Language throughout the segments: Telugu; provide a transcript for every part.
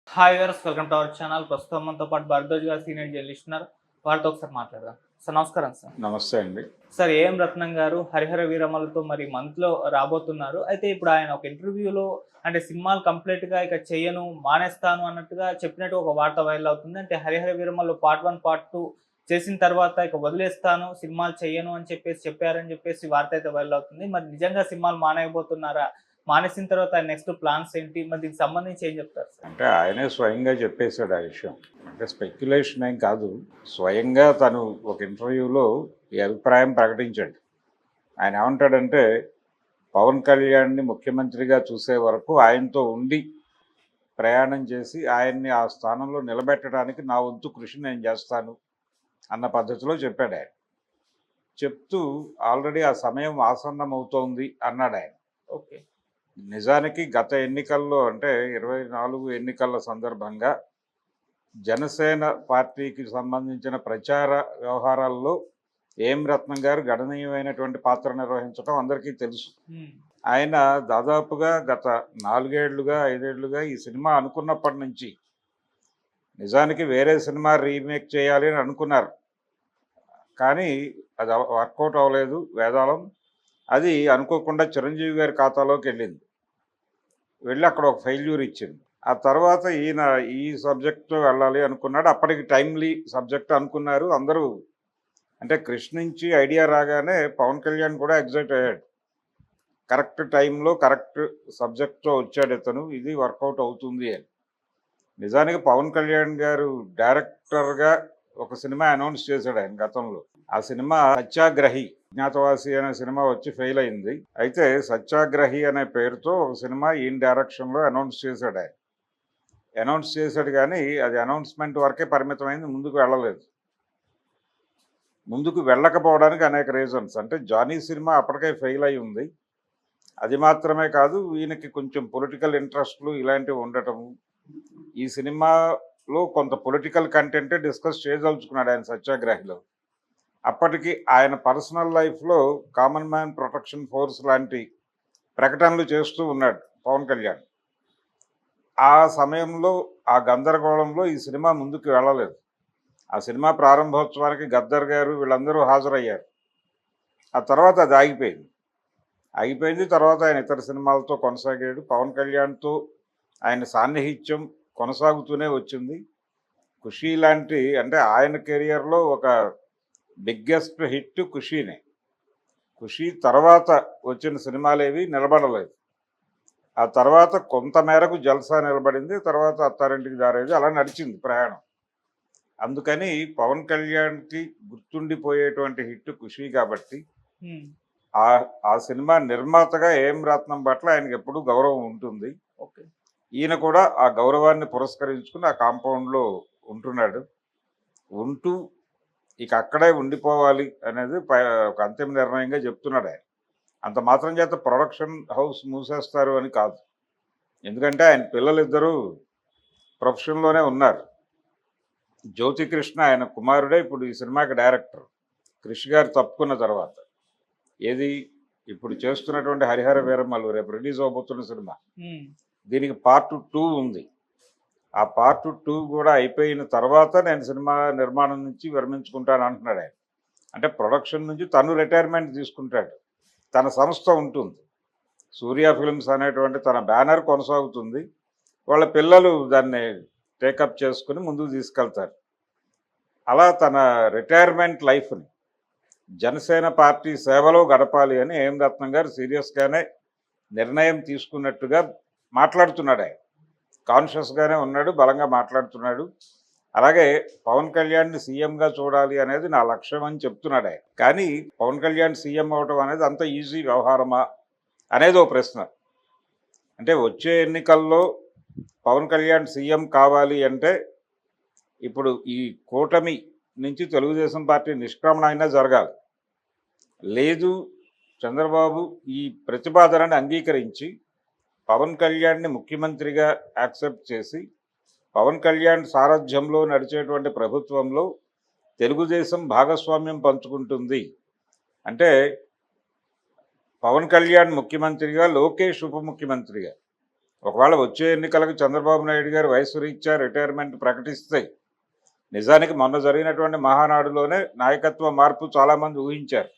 Hi viewers, welcome to our channel. ప్రస్తుతం మనతో పాటు భరద్వాజ్ గారు సీనియర్ జర్నలిస్ట్ ఉన్నారు. వారితో ఒకసారి మాట్లాడదాం. సార్ నమస్కారం సార్. నమస్తే అండి. సార్ ఏఎం రత్నం గారు హరిహర వీరమలతో మరి మంత్లో రాబోతున్నారు. అయితే ఇప్పుడు ఆయన ఒక ఇంటర్వ్యూలో అంటే సినిమాలు కంప్లీట్‌గా ఇక చెయ్యను, మానేస్తాను అన్నట్టుగా చెప్పినట్టు ఒక వార్త వైరల్ అవుతుంది. అంటే హరిహర వీరమల్లు పార్ట్ 1, పార్ట్ 2 చేసిన తర్వాత ఇక వదిలేస్తాను, సినిమాలు చెయ్యను అని చెప్పారని చెప్పేసి వార్త అయితే వైరల్ అవుతుంది. మరి నిజంగా సినిమాలు మానేయబోతున్నారా? మానేసిన తర్వాత ఆయన నెక్స్ట్ ప్లాన్స్ ఏంటి? మరి దీనికి సంబంధించి ఏం చెప్తారు సార్? అంటే ఆయనే స్వయంగా చెప్పేశాడు ఆ విషయం. అంటే స్పెక్యులేషన్ ఏం కాదు. స్వయంగా తను ఒక ఇంటర్వ్యూలో ఈ అభిప్రాయం ప్రకటించాడు. ఆయన ఏమంటాడంటే, పవన్ కళ్యాణ్‌ని ముఖ్యమంత్రిగా చూసే వరకు ఆయనతో ఉండి ప్రయాణం చేసి ఆయన్ని ఆ స్థానంలో నిలబెట్టడానికి నా వంతు కృషి నేను చేస్తాను అన్న పద్ధతిలో చెప్పాడాయన. చెప్తూ ఆల్రెడీ ఆ సమయం ఆసన్నమవుతోంది అన్నాడాయన. ఓకే. నిజానికి గత ఎన్నికల్లో అంటే 24 ఎన్నికల సందర్భంగా జనసేన పార్టీకి సంబంధించిన ప్రచార వ్యవహారాల్లో ఏఎం రత్నం గారు గణనీయమైనటువంటి పాత్ర నిర్వహించడం అందరికీ తెలుసు. ఆయన దాదాపుగా గత 4 ఏళ్లుగా 5 ఏళ్లుగా ఈ సినిమా అనుకున్నప్పటి నుంచి నిజానికి వేరే సినిమా రీమేక్ చేయాలి అని అనుకున్నారు, కానీ అది వర్కౌట్ అవ్వలేదు. వేదాళం అది అనుకోకుండా చిరంజీవి గారి ఖాతాలోకి వెళ్ళింది. వెళ్ళి అక్కడ ఒక ఫెయిల్యూర్ ఇచ్చింది. ఆ తర్వాత ఈయన ఈ సబ్జెక్టు వెళ్ళాలి అనుకున్నాడు. అప్పటికి టైమ్లీ సబ్జెక్ట్ అనుకున్నారు అందరూ. అంటే కృష్ణ నుంచి ఐడియా రాగానే పవన్ కళ్యాణ్ కూడా ఎగ్జైట్ అయ్యాడు. కరెక్ట్ టైంలో కరెక్ట్ సబ్జెక్ట్తో వచ్చాడు ఇతను, ఇది వర్కౌట్ అవుతుంది అని. నిజానికి పవన్ కళ్యాణ్ గారు డైరెక్టర్గా ఒక సినిమా అనౌన్స్ చేశాడు ఆయన గతంలో. ఆ సినిమా సత్యాగ్రహి, అజ్ఞాతవాసి అనే సినిమా వచ్చి ఫెయిల్ అయింది. అయితే సత్యాగ్రహి అనే పేరుతో ఒక సినిమా ఈయన డైరెక్షన్లో అనౌన్స్ చేశాడు ఆయన. అనౌన్స్ చేశాడు కానీ అది అనౌన్స్మెంట్ వరకే పరిమితమైంది, ముందుకు వెళ్ళలేదు. ముందుకు వెళ్ళకపోవడానికి అనేక రీజన్స్. అంటే జానీ సినిమా అప్పటికే ఫెయిల్ అయి ఉంది. అది మాత్రమే కాదు, ఈయనకి కొంచెం పొలిటికల్ ఇంట్రెస్ట్లు ఇలాంటివి ఉండటము. ఈ సినిమాలో కొంత పొలిటికల్ కంటెంటే డిస్కస్ చేయదలుచుకున్నాడు ఆయన సత్యాగ్రహిలో. అప్పటికి ఆయన పర్సనల్ లైఫ్లో కామన్ మ్యాన్ ప్రొటెక్షన్ ఫోర్స్ లాంటి ప్రకటనలు చేస్తూ ఉన్నాడు పవన్ కళ్యాణ్. ఆ సమయంలో ఆ గందరగోళంలో ఈ సినిమా ముందుకు వెళ్ళలేదు. ఆ సినిమా ప్రారంభోత్సవానికి గద్దర్ గారు వీళ్ళందరూ హాజరయ్యారు. ఆ తర్వాత అది ఆగిపోయింది. తర్వాత ఆయన ఇతర సినిమాలతో కొనసాగాడు. పవన్ కళ్యాణ్తో ఆయన సాన్నిహిత్యం కొనసాగుతూనే వచ్చింది. ఖుషీ లాంటి, అంటే ఆయన కెరియర్లో ఒక బిగ్గెస్ట్ హిట్ ఖుషీనే. ఖుషీ తర్వాత వచ్చిన సినిమాలేవి నిలబడలేదు. ఆ తర్వాత కొంత మేరకు జల్సా నిలబడింది, తర్వాత అత్తారింటికి దారేది, అలా నడిచింది ప్రయాణం. అందుకని పవన్ కళ్యాణ్కి గుర్తుండిపోయేటువంటి హిట్ ఖుషీ కాబట్టి ఆ సినిమా నిర్మాతగా ఏఎం రత్నం పట్ల ఆయనకి ఎప్పుడూ గౌరవం ఉంటుంది. ఓకే. ఈయన కూడా ఆ గౌరవాన్ని పురస్కరించుకుని ఆ కాంపౌండ్లో ఉంటున్నాడు. ఉంటూ ఇక అక్కడే ఉండిపోవాలి అనేది ఒక అంతిమ నిర్ణయంగా చెప్తున్నాడు ఆయన. అంత మాత్రం చేత ప్రొడక్షన్ హౌస్ మూసేస్తారు అని కాదు. ఎందుకంటే ఆయన పిల్లలిద్దరూ ప్రొఫెషన్లోనే ఉన్నారు. జ్యోతికృష్ణ ఆయన కుమారుడే ఇప్పుడు ఈ సినిమాకి డైరెక్టర్. క్రిష్ గారు తప్పుకున్న తర్వాత ఏది ఇప్పుడు చేస్తున్నటువంటి హరిహర వీరమల్లు రేపు రిలీజ్ అవబోతున్న సినిమా, దీనికి పార్ట్ 2 ఉంది. ఆ పార్ట్ 2 కూడా అయిపోయిన తర్వాత నేను సినిమా నిర్మాణం నుంచి విరమించుకుంటాను అంటున్నాడు ఆయన. అంటే ప్రొడక్షన్ నుంచి తను రిటైర్మెంట్ తీసుకుంటాడు. తన సంస్థ ఉంటుంది, సూర్య ఫిల్మ్స్ అనేటువంటి తన బ్యానర్ కొనసాగుతుంది. వాళ్ళ పిల్లలు దాన్ని టేకప్ చేసుకుని ముందుకు తీసుకెళ్తారు. అలా తన రిటైర్మెంట్ లైఫ్ని జనసేన పార్టీ సేవలో గడపాలి అని ఏఎం రత్నం గారు సీరియస్గానే నిర్ణయం తీసుకున్నట్టుగా మాట్లాడుతున్నాడు ఆయన. కాన్షియస్గానే ఉన్నాడు, బలంగా మాట్లాడుతున్నాడు. అలాగే పవన్ కళ్యాణ్ని సీఎంగా చూడాలి అనేది నా లక్ష్యం అని చెప్తున్నాడు ఆయన. కానీ పవన్ కళ్యాణ్ సీఎం అవటం అనేది అంత ఈజీ వ్యవహారమా అనేది ఓ ప్రశ్న. అంటే వచ్చే ఎన్నికల్లో పవన్ కళ్యాణ్ సీఎం కావాలి అంటే ఇప్పుడు ఈ కూటమి నుంచి తెలుగుదేశం పార్టీ నిష్క్రమణ అయినా జరగాలి. లేదు, చంద్రబాబు ఈ ప్రతిపాదనని అంగీకరించి పవన్ కళ్యాణ్ని ముఖ్యమంత్రిగా యాక్సెప్ట్ చేసి పవన్ కళ్యాణ్ సారథ్యంలో నడిచేటువంటి ప్రభుత్వంలో తెలుగుదేశం భాగస్వామ్యం పంచుకుంటుంది అంటే పవన్ కళ్యాణ్ ముఖ్యమంత్రిగా, లోకేష్ ఉప ముఖ్యమంత్రిగా, ఒకవేళ వచ్చే ఎన్నికలకు చంద్రబాబు నాయుడు గారు వయసు రీత్యా రిటైర్మెంట్ ప్రకటిస్తే నిజానికి మొన్న జరిగినటువంటి మహానాడులోనే నాయకత్వ మార్పు చాలామంది ఊహించారు,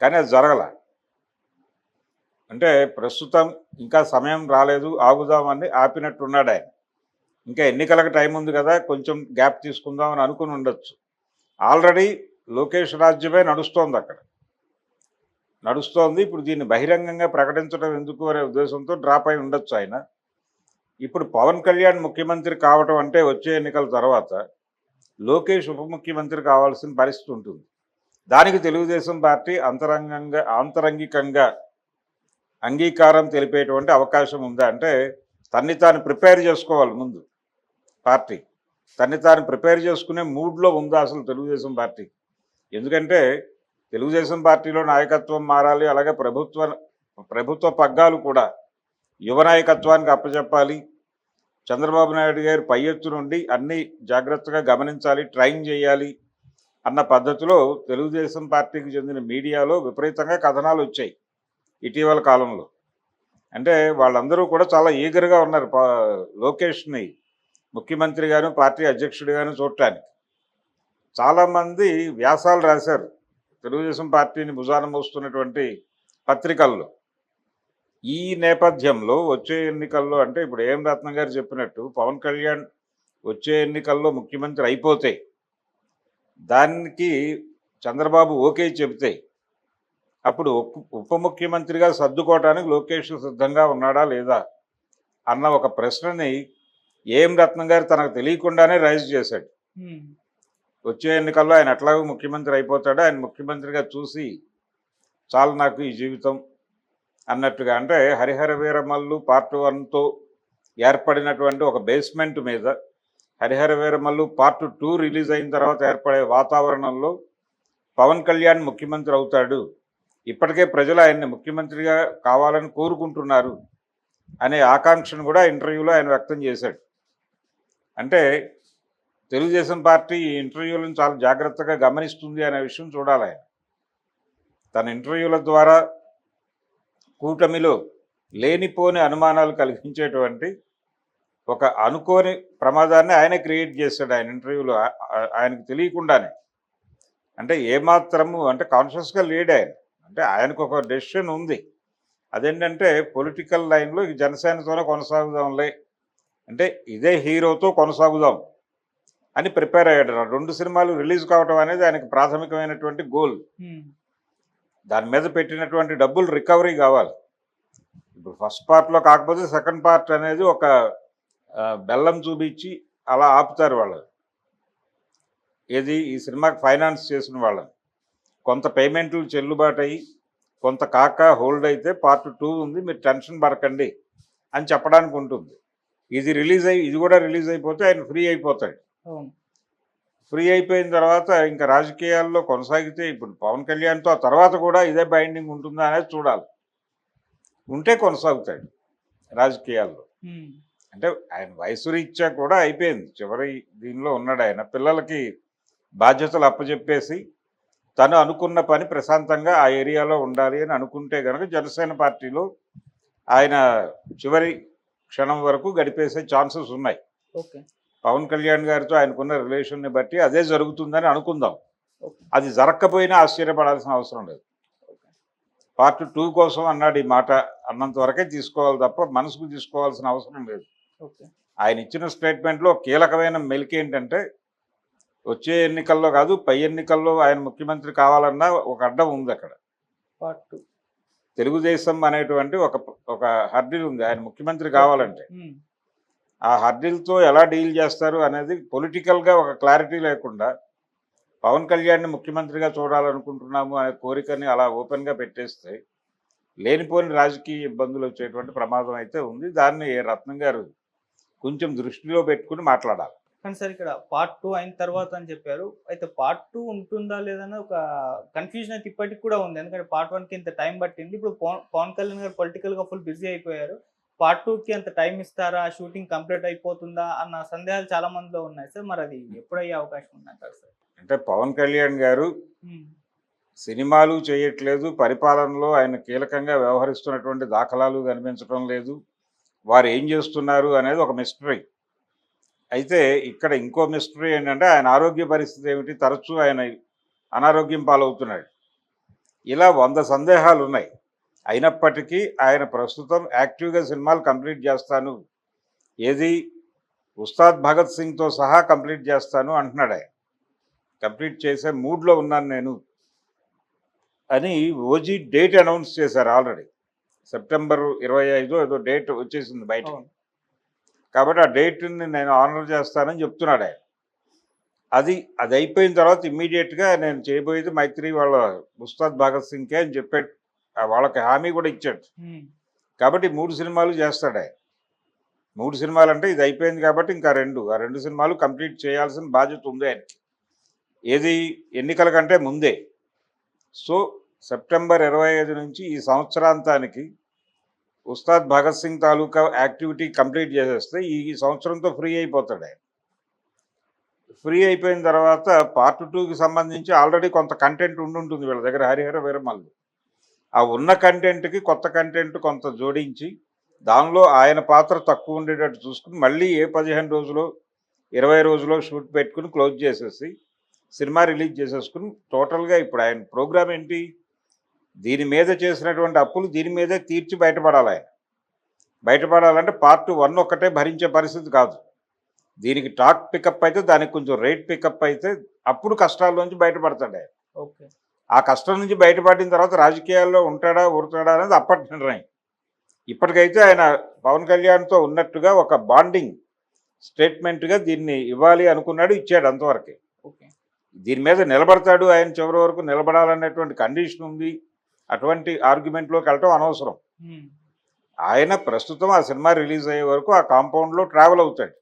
కానీ అది జరగల. అంటే ప్రస్తుతం ఇంకా సమయం రాలేదు, ఆగుదామని ఆపినట్టున్నాడు ఆయన. ఇంకా ఎన్నికలకు టైం ఉంది కదా, కొంచెం గ్యాప్ తీసుకుందామని అనుకుని ఉండొచ్చు. ఆల్రెడీ లోకేష్ రాజ్యమే నడుస్తోంది అక్కడ, నడుస్తోంది. ఇప్పుడు దీన్ని బహిరంగంగా ప్రకటించడం ఎందుకు అనే ఉద్దేశంతో డ్రాప్ అయి ఉండొచ్చు ఆయన. ఇప్పుడు పవన్ కళ్యాణ్ ముఖ్యమంత్రి కావటం అంటే వచ్చే ఎన్నికల తర్వాత లోకేష్ ఉప ముఖ్యమంత్రి కావాల్సిన పరిస్థితి ఉంటుంది. దానికి తెలుగుదేశం పార్టీ ఆంతరంగికంగా అంగీకారం తెలిపేటువంటి అవకాశం ఉందా అంటే, తన్ని తాను ప్రిపేర్ చేసుకోవాలి ముందు పార్టీ. తన్ని తాను ప్రిపేర్ చేసుకునే మూడ్లో ఉందా అసలు తెలుగుదేశం పార్టీ? ఎందుకంటే తెలుగుదేశం పార్టీలో నాయకత్వం మారాలి, అలాగే ప్రభుత్వ పగ్గాలు కూడా యువ నాయకత్వానికి అప్పచెప్పాలి. చంద్రబాబు నాయుడు గారు పై ఎత్తు నుండి అన్నీ జాగ్రత్తగా గమనించాలి, ట్రైన్ చేయాలి అన్న పద్ధతిలో తెలుగుదేశం పార్టీకి చెందిన మీడియాలో విపరీతంగా కథనాలు వచ్చాయి ఇటీవల కాలంలో. అంటే వాళ్ళందరూ కూడా చాలా ఈగర్గా ఉన్నారు లోకేష్ని ముఖ్యమంత్రిగాను పార్టీ అధ్యక్షుడిగాను చూడటానికి. చాలామంది వ్యాసాలు రాశారు తెలుగుదేశం పార్టీని భుజాన మోస్తున్నటువంటి పత్రికల్లో. ఈ నేపథ్యంలో వచ్చే ఎన్నికల్లో అంటే ఇప్పుడు ఏం రత్నం గారు చెప్పినట్టు పవన్ కళ్యాణ్ వచ్చే ఎన్నికల్లో ముఖ్యమంత్రి అయిపోతే, దానికి చంద్రబాబు ఓకే చెబితే, అప్పుడు ఉప ముఖ్యమంత్రిగా సర్దుకోవటానికి లోకేష్ సిద్ధంగా ఉన్నాడా లేదా అన్న ఒక ప్రశ్నని ఏం రత్నం గారు తనకు తెలియకుండానే రైజ్ చేశాడు. వచ్చే ఎన్నికల్లో ఆయన ఎట్లాగో ముఖ్యమంత్రి అయిపోతాడు, ఆయన ముఖ్యమంత్రిగా చూసి చాలు నాకు ఈ జీవితం అన్నట్టుగా. అంటే హరిహర వీరమల్లు పార్ట్ 1తో ఏర్పడినటువంటి ఒక బేస్మెంట్ మీద హరిహర వీరమల్లు పార్ట్ 2 రిలీజ్ అయిన తర్వాత ఏర్పడే వాతావరణంలో పవన్ కళ్యాణ్ ముఖ్యమంత్రి అవుతాడు, ఇప్పటికే ప్రజలు ఆయన్ని ముఖ్యమంత్రిగా కావాలని కోరుకుంటున్నారు అనే ఆకాంక్షను కూడా ఇంటర్వ్యూలో ఆయన వ్యక్తం చేశాడు. అంటే తెలుగుదేశం పార్టీ ఈ ఇంటర్వ్యూలను చాలా జాగ్రత్తగా గమనిస్తుంది అనే విషయం చూడాలి ఆయన. తన ఇంటర్వ్యూల ద్వారా కూటమిలో లేనిపోని అనుమానాలు కలిగించేటువంటి ఒక అనుకోని ప్రమాదాన్ని ఆయన క్రియేట్ చేశాడు ఆయన ఇంటర్వ్యూలో, ఆయనకు తెలియకుండానే. అంటే ఏమాత్రము అంటే కాన్షియస్గా లేడు ఆయన. అంటే ఆయనకు ఒక డెసిషన్ ఉంది, అదేంటంటే పొలిటికల్ లైన్లో జనసేనతోనే కొనసాగుదాంలే, అంటే ఇదే హీరోతో కొనసాగుదాం అని ప్రిపేర్ అయ్యాడు. 2 సినిమాలు రిలీజ్ కావటం అనేది ఆయనకు ప్రాథమికమైనటువంటి గోల్. దాని మీద పెట్టినటువంటి డబ్బులు రికవరీ కావాలి. ఇప్పుడు ఫస్ట్ పార్ట్లో కాకపోతే సెకండ్ పార్ట్ అనేది ఒక బెల్లం చూపించి అలా ఆపుతారు వాళ్ళు. ఏది ఈ సినిమాకి ఫైనాన్స్ చేసిన వాళ్ళని కొంత పేమెంట్లు చెల్లుబాటు అయ్యి కొంత కాక హోల్డ్ అయితే పార్ట్ 2 ఉంది, మీరు టెన్షన్ పడకండి అని చెప్పడానికి ఉంటుంది. ఇది కూడా రిలీజ్ అయిపోతే ఆయన ఫ్రీ అయిపోతాడు. ఫ్రీ అయిపోయిన తర్వాత ఇంకా రాజకీయాల్లో కొనసాగితే ఇప్పుడు పవన్ కళ్యాణ్తో ఆ తర్వాత కూడా ఇదే బైండింగ్ ఉంటుందా అనేది చూడాలి. ఉంటే కొనసాగుతాడు రాజకీయాల్లో. అంటే ఆయన వయసు రీత్యా కూడా అయిపోయింది, చివరి దీనిలో ఉన్నాడు ఆయన. పిల్లలకి బాధ్యతలు అప్పచెప్పేసి తను అనుకున్న పని ప్రశాంతంగా ఆ ఏరియాలో ఉండాలి అని అనుకుంటే కనుక జనసేన పార్టీలో ఆయన చివరి క్షణం వరకు గడిపేసే ఛాన్సెస్ ఉన్నాయి. పవన్ కళ్యాణ్ గారితో ఆయనకున్న రిలేషన్ని బట్టి అదే జరుగుతుందని అనుకుందాం. అది జరగకపోయినా ఆశ్చర్యపడాల్సిన అవసరం లేదు. పార్ట్ 2 కోసం అన్నాడు ఈ మాట అన్నంత వరకే తీసుకోవాలి తప్ప మనసుకు తీసుకోవాల్సిన అవసరం లేదు. ఆయన ఇచ్చిన స్టేట్మెంట్లో కీలకమైన మెలిక ఏంటంటే, వచ్చే ఎన్నికల్లో కాదు పై ఎన్నికల్లో ఆయన ముఖ్యమంత్రి కావాలన్నా ఒక అడ్డం ఉంది అక్కడ. తెలుగుదేశం అనేటువంటి ఒక హర్డిల్ ఉంది ఆయన ముఖ్యమంత్రి కావాలంటే. ఆ హర్డిల్తో ఎలా డీల్ చేస్తారు అనేది పొలిటికల్గా ఒక క్లారిటీ లేకుండా పవన్ కళ్యాణ్ని ముఖ్యమంత్రిగా చూడాలనుకుంటున్నాము అనే కోరికని అలా ఓపెన్గా పెట్టేస్తే లేనిపోని రాజకీయ ఇబ్బందులు వచ్చేటువంటి ప్రమాదం అయితే ఉంది. దాన్ని రత్నం గారు కొంచెం దృష్టిలో పెట్టుకుని మాట్లాడాలి. కానీ సార్ ఇక్కడ పార్ట్ 2 అయిన తర్వాత అని చెప్పారు, అయితే పార్ట్ 2 ఉంటుందా లేదన్న ఒక కన్ఫ్యూజన్ అయితే ఇప్పటికి కూడా ఉంది. ఎందుకంటే పార్ట్ 1కి ఇంత టైం పట్టింది, ఇప్పుడు పవన్ కళ్యాణ్ గారు పొలిటికల్గా ఫుల్ బిజీ అయిపోయారు, పార్ట్ 2కి అంత టైం ఇస్తారా, షూటింగ్ కంప్లీట్ అయిపోతుందా అన్న సందేహాలు చాలా మందిలో ఉన్నాయి సార్. మరి అది ఎప్పుడయ్యే అవకాశం ఉందంటారు సార్? అంటే పవన్ కళ్యాణ్ గారు సినిమాలు చేయట్లేదు, పరిపాలనలో ఆయన కీలకంగా వ్యవహరిస్తున్నటువంటి దాఖలాలు కనిపించడం లేదు, వారు ఏం చేస్తున్నారు అనేది ఒక మిస్టరీ. అయితే ఇక్కడ ఇంకో మిస్టరీ ఏంటంటే ఆయన ఆరోగ్య పరిస్థితి ఏమిటి, తరచూ ఆయన అనారోగ్యం పాలవుతున్నాడు. ఇలా 100 సందేహాలు ఉన్నాయి. అయినప్పటికీ ఆయన ప్రస్తుతం యాక్టివ్గా సినిమాలు కంప్లీట్ చేస్తాను, ఏది ఉస్తాద్ భగత్ సింగ్తో సహా కంప్లీట్ చేస్తాను అంటున్నాడు. ఆయన కంప్లీట్ చేసే మూడ్లో ఉన్నాను నేను అని ఓజీ డేట్ అనౌన్స్ చేశారు ఆల్రెడీ. సెప్టెంబర్ 25 ఏదో డేట్ వచ్చేసింది బయట. కాబట్టి ఆ డేట్ని నేను ఆనర్ చేస్తానని చెప్తున్నాడు ఆయన. అది అయిపోయిన తర్వాత ఇమ్మీడియట్గా నేను చేయబోయేది మైత్రి వాళ్ళ ఉస్తాద్ భగత్ సింగ్కే అని చెప్పాడు. వాళ్ళకి హామీ కూడా ఇచ్చాడు. కాబట్టి 3 సినిమాలు చేస్తాడు ఆయన. 3 సినిమాలు అంటే ఇది అయిపోయింది కాబట్టి ఇంకా ఆ రెండు సినిమాలు కంప్లీట్ చేయాల్సిన బాధ్యత ఉంది ఆయనకి, ఏది ఎన్నికల కంటే ముందే. సో సెప్టెంబర్ 25 నుంచి ఈ సంవత్సరాంతానికి ఉస్తాద్ భగత్ సింగ్ తాలూకా యాక్టివిటీ కంప్లీట్ చేసేస్తే ఈ సంవత్సరంతో ఫ్రీ అయిపోతాడు ఆయన. ఫ్రీ అయిపోయిన తర్వాత పార్ట్ 2కి సంబంధించి ఆల్రెడీ కొంత కంటెంట్ ఉంటుంది వీళ్ళ దగ్గర హరిహర వీరమల్లు. ఆ ఉన్న కంటెంట్కి కొత్త కంటెంట్ కొంత జోడించి దానిలో ఆయన పాత్ర తక్కువ ఉండేటట్టు చూసుకుని మళ్ళీ 15 రోజులో 20 రోజులో షూట్ పెట్టుకుని క్లోజ్ చేసేసి సినిమా రిలీజ్ చేసేసుకుని టోటల్గా ఇప్పుడు ఆయన ప్రోగ్రామ్ ఏంటి, దీని మీద చేసినటువంటి అప్పులు దీని మీదే తీర్చి బయటపడాలి. ఆయన బయటపడాలంటే పార్ట్ 1 ఒక్కటే భరించే పరిస్థితి కాదు. దీనికి టాక్ పికప్ అయితే, దానికి కొంచెం రేట్ పికప్ అయితే అప్పుడు కష్టాల్లోంచి బయటపడతాడు ఆయన. ఓకే. ఆ కష్టం నుంచి బయటపడిన తర్వాత రాజకీయాల్లో ఉంటాడా ఊరుతాడా అనేది అప్పటి నిర్ణయం. ఇప్పటికైతే ఆయన పవన్ కళ్యాణ్తో ఉన్నట్టుగా ఒక బాండింగ్ స్టేట్మెంట్గా దీన్ని ఇవ్వాలి అనుకున్నాడు, ఇచ్చాడు అంతవరకే. ఓకే. దీని మీద నిలబడతాడు ఆయన, చివరి వరకు నిలబడాలనేటువంటి కండిషన్ ఉంది. అటువంటి ఆర్గ్యుమెంట్లోకి వెళ్ళటం అనవసరం. ఆయన ప్రస్తుతం ఆ సినిమా రిలీజ్ అయ్యే వరకు ఆ కాంపౌండ్లో ట్రావెల్ అవుతాడు.